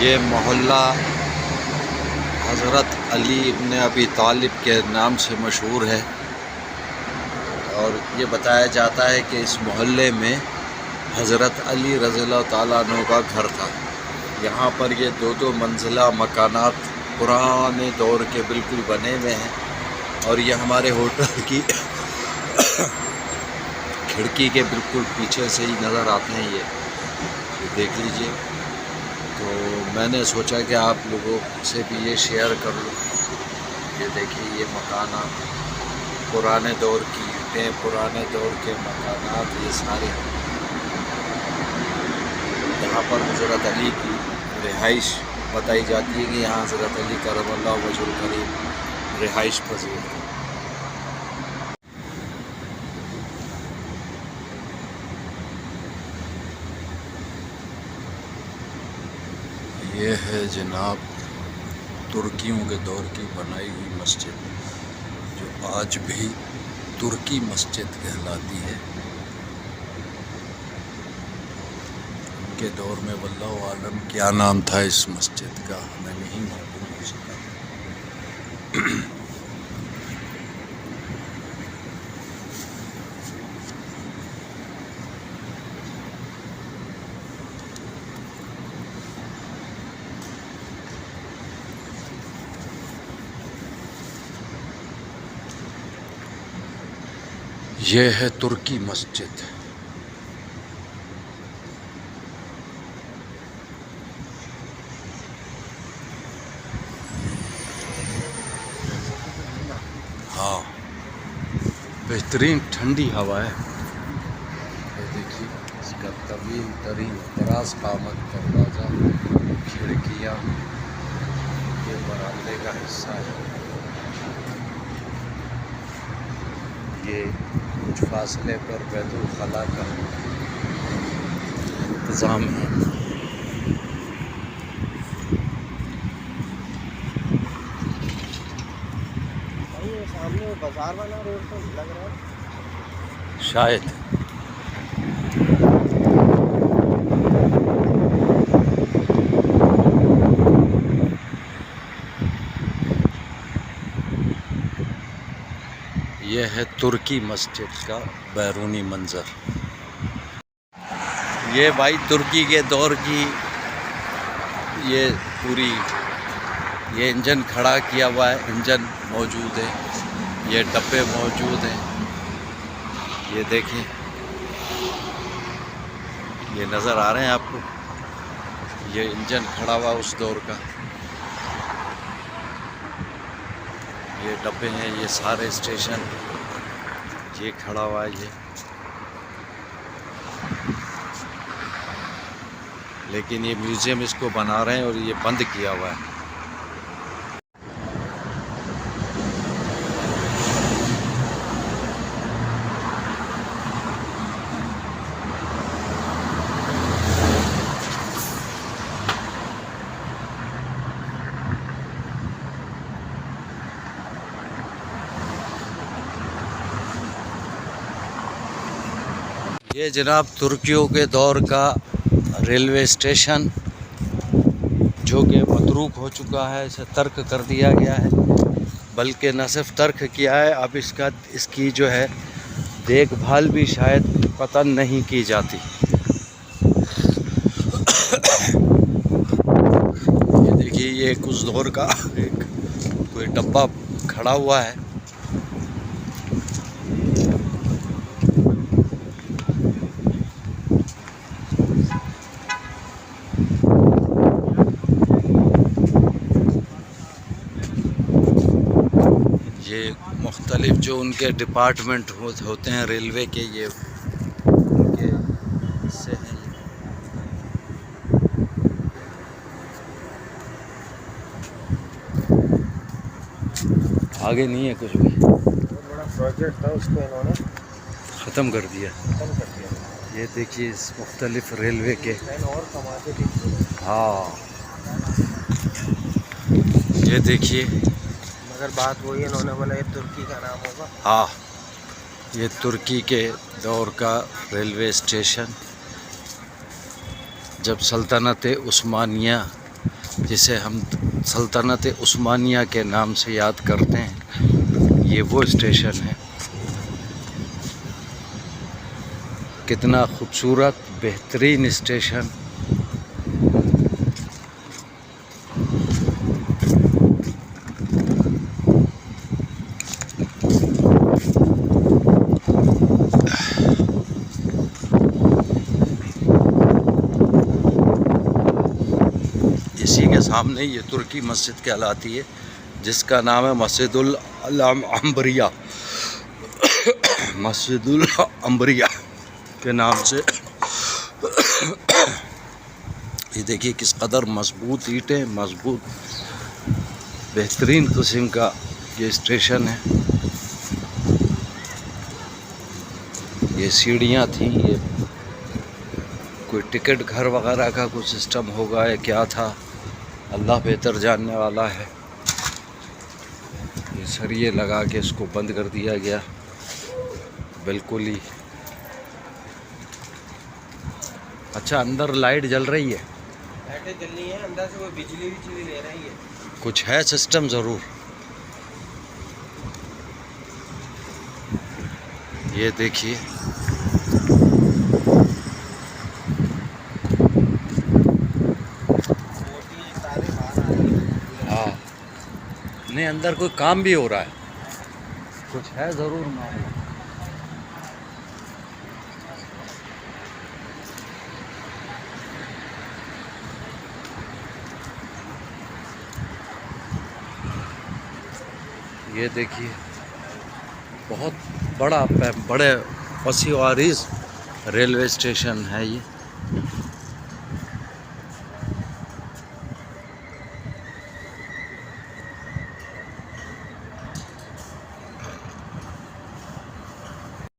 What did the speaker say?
ये मोहल्ला हज़रत अली इब्न अबी तालिब के नाम से मशहूर है और ये बताया जाता है कि इस मोहल्ले में हज़रत अली रज़ियल्लाहु ताला अन्हु का घर था। यहाँ पर ये दो मंजिला मकानात पुराने दौर के बिल्कुल बने हुए हैं और ये हमारे होटल की खिड़की के बिल्कुल पीछे से ही नज़र आते हैं। ये देख लीजिए। तो मैंने सोचा कि आप लोगों से भी ये शेयर कर लूँ। ये देखिए, ये मकानात पुराने दौर की ईंटें, पुराने दौर के मकानात, ये सारे यहाँ पर हज़रत अली की रिहाइश बताई जाती है कि यहाँ हज़रत अली करमल्लाहु वजहुल करीम रिहाइश पज़ीर थे। ये है जनाब तुर्कियों के दौर की बनाई हुई मस्जिद, जो आज भी तुर्की मस्जिद कहलाती है। उनके दौर में वल्लाहु आलम क्या नाम था इस मस्जिद का, हमें नहीं मालूम उसका। ये है तुर्की मस्जिद। हाँ, बेहतरीन ठंडी हवा है। ये देखिए, इसका तवील तरीन दराज कामत दरवाज़ा, खिड़कियाँ, ये बरामदे का हिस्सा है। ये कुछ फासले पर बैतुल खला का इंतज़ाम है। ये सामने बाजार वाला रोड तो लग रहा है शायद। यह है तुर्की मस्जिद का बैरूनी मंज़र। ये भाई तुर्की के दौर की ये पूरी ये इंजन खड़ा किया हुआ है, इंजन मौजूद है, ये डब्बे मौजूद हैं। ये देखिए, ये नज़र आ रहे हैं आपको, ये इंजन खड़ा हुआ उस दौर का। ये डब्बे हैं, ये सारे स्टेशन, ये खड़ा हुआ है ये। लेकिन ये म्यूज़ियम इसको बना रहे हैं और ये बंद किया हुआ है। ये जनाब तुर्कियों के दौर का रेलवे स्टेशन, जो कि मतरूक हो चुका है, इसे तर्क कर दिया गया है। बल्कि न सिर्फ तर्क किया है, अब इसकी जो है देखभाल भी शायद पता नहीं की जाती। ये देखिए, ये उस दौर का एक कोई डब्बा खड़ा हुआ है। ये मुख्तलिफ जो उनके डिपार्टमेंट होते हैं रेलवे के, ये उनके हिस्से हैं। आगे नहीं है कुछ भी। बहुत बड़ा प्रोजेक्ट था, उसको इन्होंने ख़त्म कर दिया। खत्म कर दिया। ये देखिए, इस मुख्तलिफ रेलवे के, और कमाते थे। हाँ ये देखिए, मगर बात वही, इन्होंने बोला ये तुर्की का नाम होगा। हाँ, ये तुर्की के दौर का रेलवे स्टेशन, जब सल्तनत उस्मानिया जिसे हम सल्तनत उस्मानिया के नाम से याद करते हैं, ये वो स्टेशन है। कितना खूबसूरत बेहतरीन स्टेशन। इसी के सामने ये तुर्की मस्जिद कहलाती है, जिसका नाम है मस्जिदुल अंबरिया। मस्जिदुल अंबरिया के नाम से। ये देखिए किस कदर मजबूत ईंटें, मजबूत बेहतरीन किस्म का ये स्टेशन है। ये सीढ़ियाँ थी, ये कोई टिकट घर वगैरह का कुछ सिस्टम होगा या क्या था, अल्लाह बेहतर जानने वाला है। ये सरिये लगा के इसको बंद कर दिया गया बिल्कुल ही। अच्छा, अंदर लाइट जल रही है? लाइटें जल रही हैं, अंदर से वो बिजली ले रही है। कुछ है सिस्टम ज़रूर। ये देखिए, हाँ, नहीं अंदर कोई काम भी हो रहा है, कुछ है ज़रूर मामला। ये देखिए बहुत बड़े वसीअ रेलवे स्टेशन है ये।